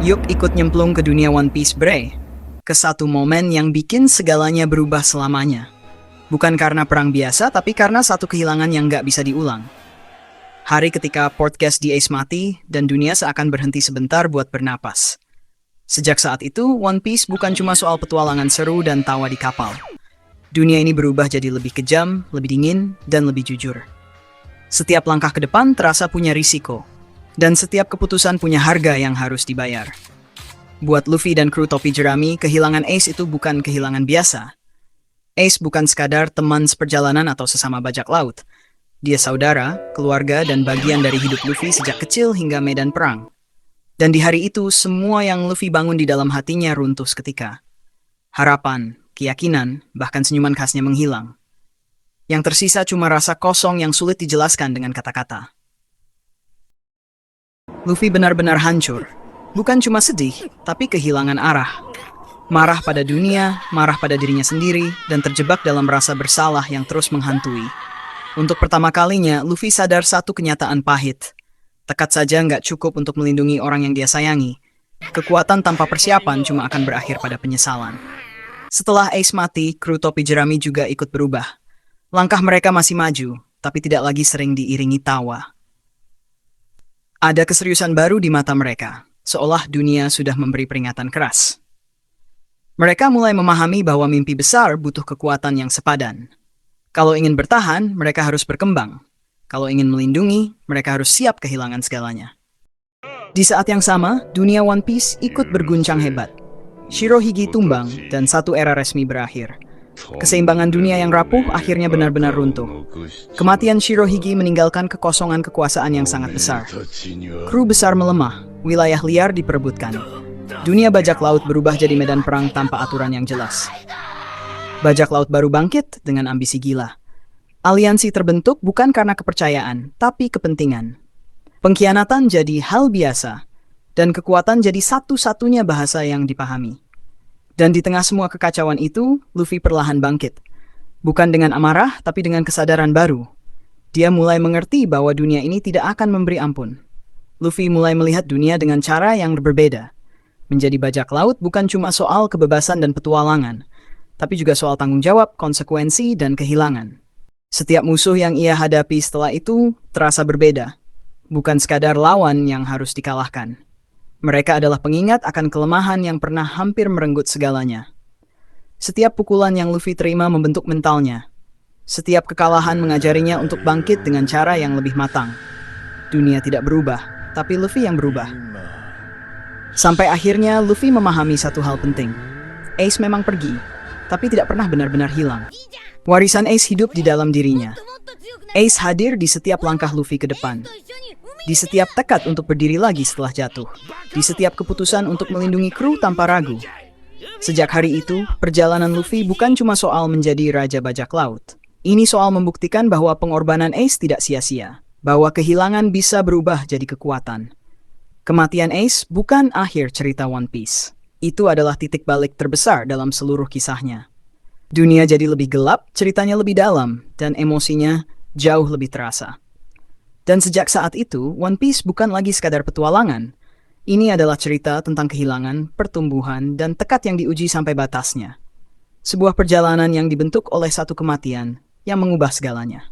Yuk ikut nyemplung ke dunia One Piece, bre. Ke satu momen yang bikin segalanya berubah selamanya. Bukan karena perang biasa, tapi karena satu kehilangan yang nggak bisa diulang. Hari ketika podcast di Ace mati, dan dunia seakan berhenti sebentar buat bernapas. Sejak saat itu, One Piece bukan cuma soal petualangan seru dan tawa di kapal. Dunia ini berubah jadi lebih kejam, lebih dingin, dan lebih jujur. Setiap langkah ke depan terasa punya risiko. Dan setiap keputusan punya harga yang harus dibayar. Buat Luffy dan kru topi jerami, kehilangan Ace itu bukan kehilangan biasa. Ace bukan sekadar teman seperjalanan atau sesama bajak laut. Dia saudara, keluarga, dan bagian dari hidup Luffy sejak kecil hingga medan perang. Dan di hari itu, semua yang Luffy bangun di dalam hatinya runtuh seketika. Harapan, keyakinan, bahkan senyuman khasnya menghilang. Yang tersisa cuma rasa kosong yang sulit dijelaskan dengan kata-kata. Luffy benar-benar hancur. Bukan cuma sedih, tapi kehilangan arah. Marah pada dunia, marah pada dirinya sendiri, dan terjebak dalam rasa bersalah yang terus menghantui. Untuk pertama kalinya, Luffy sadar satu kenyataan pahit. Tekad saja nggak cukup untuk melindungi orang yang dia sayangi. Kekuatan tanpa persiapan cuma akan berakhir pada penyesalan. Setelah Ace mati, kru topi jerami juga ikut berubah. Langkah mereka masih maju, tapi tidak lagi sering diiringi tawa. Ada keseriusan baru di mata mereka, seolah dunia sudah memberi peringatan keras. Mereka mulai memahami bahwa mimpi besar butuh kekuatan yang sepadan. Kalau ingin bertahan, mereka harus berkembang. Kalau ingin melindungi, mereka harus siap kehilangan segalanya. Di saat yang sama, dunia One Piece ikut berguncang hebat. Shirohige tumbang, dan satu era resmi berakhir. Keseimbangan dunia yang rapuh akhirnya benar-benar runtuh. Kematian Shirohige meninggalkan kekosongan kekuasaan yang sangat besar. Kru besar melemah, wilayah liar diperebutkan. Dunia bajak laut berubah jadi medan perang tanpa aturan yang jelas. Bajak laut baru bangkit dengan ambisi gila. Aliansi terbentuk bukan karena kepercayaan, tapi kepentingan. Pengkhianatan jadi hal biasa, dan kekuatan jadi satu-satunya bahasa yang dipahami. Dan di tengah semua kekacauan itu, Luffy perlahan bangkit. Bukan dengan amarah, tapi dengan kesadaran baru. Dia mulai mengerti bahwa dunia ini tidak akan memberi ampun. Luffy mulai melihat dunia dengan cara yang berbeda. Menjadi bajak laut bukan cuma soal kebebasan dan petualangan, tapi juga soal tanggung jawab, konsekuensi, dan kehilangan. Setiap musuh yang ia hadapi setelah itu terasa berbeda. Bukan sekadar lawan yang harus dikalahkan. Mereka adalah pengingat akan kelemahan yang pernah hampir merenggut segalanya. Setiap pukulan yang Luffy terima membentuk mentalnya. Setiap kekalahan mengajarinya untuk bangkit dengan cara yang lebih matang. Dunia tidak berubah, tapi Luffy yang berubah. Sampai akhirnya Luffy memahami satu hal penting. Ace memang pergi, tapi tidak pernah benar-benar hilang. Warisan Ace hidup di dalam dirinya. Ace hadir di setiap langkah Luffy ke depan. Di setiap tekad untuk berdiri lagi setelah jatuh. Di setiap keputusan untuk melindungi kru tanpa ragu. Sejak hari itu, perjalanan Luffy bukan cuma soal menjadi raja bajak laut. Ini soal membuktikan bahwa pengorbanan Ace tidak sia-sia. Bahwa kehilangan bisa berubah jadi kekuatan. Kematian Ace bukan akhir cerita One Piece. Itu adalah titik balik terbesar dalam seluruh kisahnya. Dunia jadi lebih gelap, ceritanya lebih dalam, dan emosinya jauh lebih terasa. Dan sejak saat itu, One Piece bukan lagi sekadar petualangan. Ini adalah cerita tentang kehilangan, pertumbuhan, dan tekad yang diuji sampai batasnya. Sebuah perjalanan yang dibentuk oleh satu kematian yang mengubah segalanya.